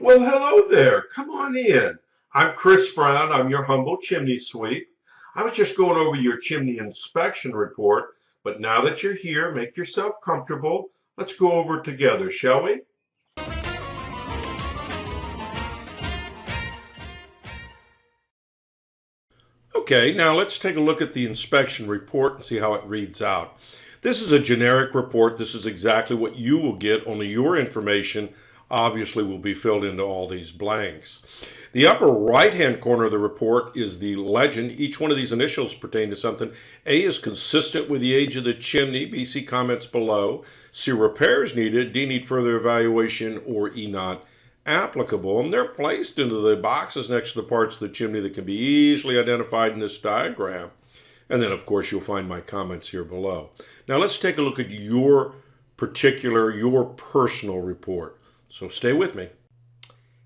Well, hello there. Come on in. I'm Chris Brown. I'm your humble chimney sweep. I was just going over your chimney inspection report, but now that you're here, make yourself comfortable. Let's go over it together, shall we? Okay, now let's take a look at the inspection report and see how it reads out. This is a generic report. This is exactly what you will get, only your information obviously will be filled into all these blanks. The upper right hand corner of the report is the legend. Each one of these initials pertain to something. A is consistent with the age of the chimney. B, see comments below. C, repairs needed. D, need further evaluation. Or E, not applicable. And they're placed into the boxes next to the parts of the chimney that can be easily identified in this diagram. And then, of course, you'll find my comments here below. Now, let's take a look at your personal report. So stay with me.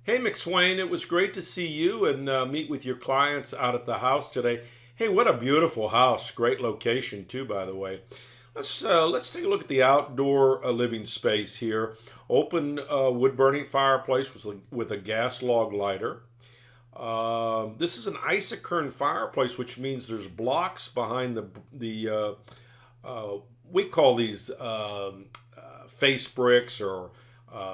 Hey, McSwain, it was great to see you and meet with your clients out at the house today. Hey, what a beautiful house. Great location, too, by the way. Let's take a look at the outdoor living space here. Open wood-burning fireplace with a gas log lighter. This is an isocurn fireplace, which means there's blocks behind we call these face bricks or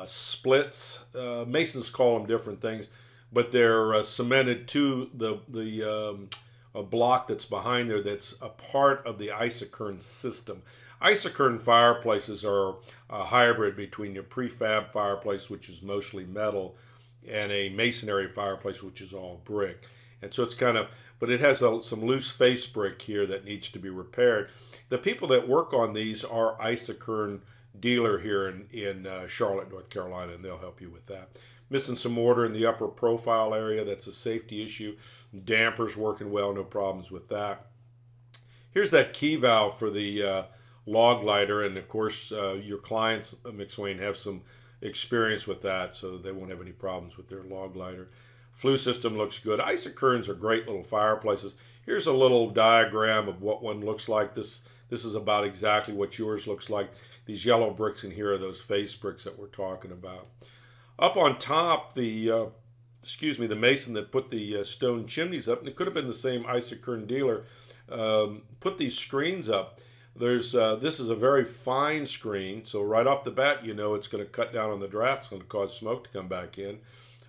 splits. Masons call them different things, but they're cemented to the a block that's behind there that's a part of the isocurn system. Isocurn fireplaces are a hybrid between your prefab fireplace, which is mostly metal, and a masonry fireplace, which is all brick. And so it's but it has some loose face brick here that needs to be repaired. The people that work on these are Isocurn dealer here in Charlotte, North Carolina, and they'll help you with that. Missing some mortar in the upper profile area. That's a safety issue. Dampers working well, no problems with that. Here's that key valve for the log lighter, and of course your clients, McSwain, have some experience with that, so they won't have any problems with their log lighter. Flue system looks good. Isocurns are great little fireplaces. Here's a little diagram of what one looks like. This is about exactly what yours looks like. These yellow bricks in here are those face bricks that we're talking about. Up on top, the mason that put the stone chimneys up, and it could have been the same Isocurn dealer, put these screens up. This is a very fine screen, so right off the bat, you know it's going to cut down on the draft. It's going to cause smoke to come back in.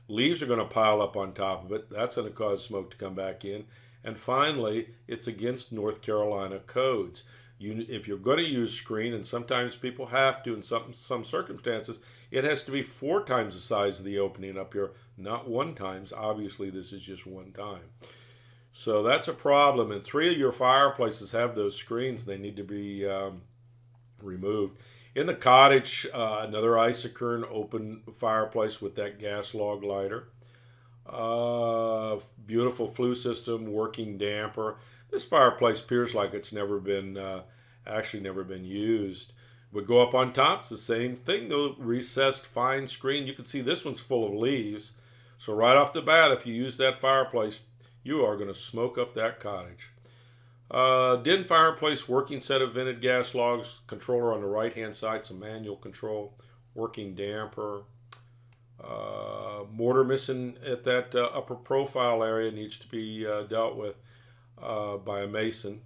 Leaves are going to pile up on top of it. That's going to cause smoke to come back in. And finally, it's against North Carolina codes. If you're going to use screen, and sometimes people have to in some circumstances, it has to be 4 times the size of the opening up here, not 1 times. Obviously, this is just 1 time. So that's a problem. And 3 of your fireplaces have those screens. They need to be removed. In the cottage, another Isocurn open fireplace with that gas log lighter. Beautiful flue system, working damper. This fireplace appears like it's never been used. We go up on top, it's the same thing though, recessed fine screen. You can see this one's full of leaves. So right off the bat, if you use that fireplace, you are going to smoke up that cottage. Den fireplace, working set of vented gas logs, controller on the right hand side, some manual control, working damper. Mortar missing at that upper profile area, needs to be dealt with by a mason.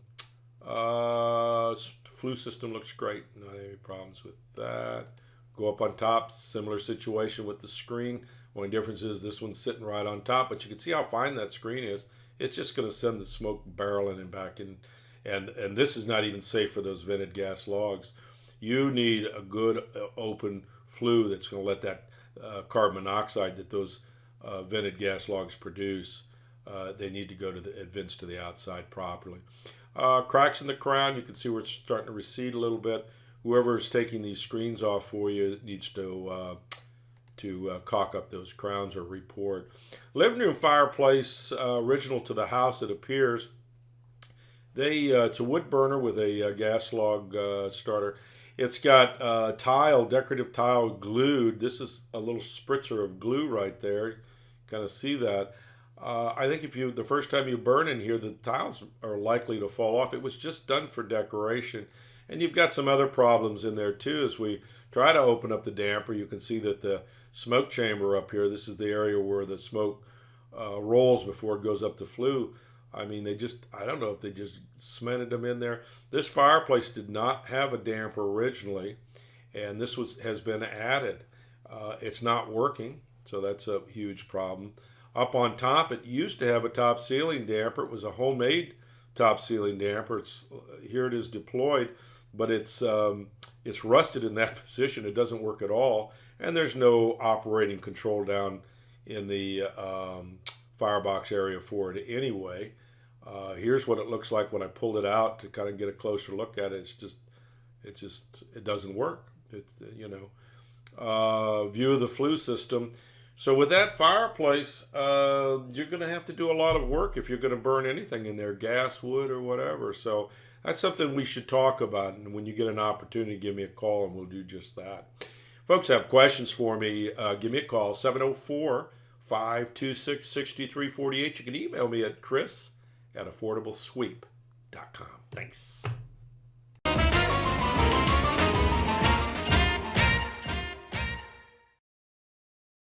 Flue system looks great, not any problems with that. Go up on top, similar situation with the screen. Only difference is this one's sitting right on top, but you can see how fine that screen is. It's just going to send the smoke barreling and back in, and this is not even safe for those vented gas logs. You need a good open flue that's going to let that carbon monoxide that those vented gas logs produce, they need to go to the vents to the outside properly. Cracks in the crown, you can see where it's starting to recede a little bit. Whoever is taking these screens off for you needs to caulk up those crowns or report. Living room fireplace, original to the house it appears. It's a wood burner with a gas log starter. It's got decorative tile glued. This is a little spritzer of glue right there. Kind of see that. I think the first time you burn in here, the tiles are likely to fall off. It was just done for decoration. And you've got some other problems in there too as we try to open up the damper, you can see that the smoke chamber up here, this is the area where the smoke rolls before it goes up the flue. I mean, I don't know if they just cemented them in there. This fireplace did not have a damper originally, and this has been added. It's not working, so that's a huge problem. Up on top, it used to have a top ceiling damper. It was a homemade top ceiling damper. Here it is deployed, but it's rusted in that position. It doesn't work at all, and there's no operating control down in the firebox area for it anyway. Here's what it looks like when I pulled it out to kind of get a closer look at it. It doesn't work. View of the flue system. So with that fireplace, you're going to have to do a lot of work if you're going to burn anything in there, gas, wood, or whatever. So that's something we should talk about. And when you get an opportunity, give me a call and we'll do just that. Folks have questions for me, give me a call, 704-526-6348. You can email me at chris@affordablesweep.com. Thanks.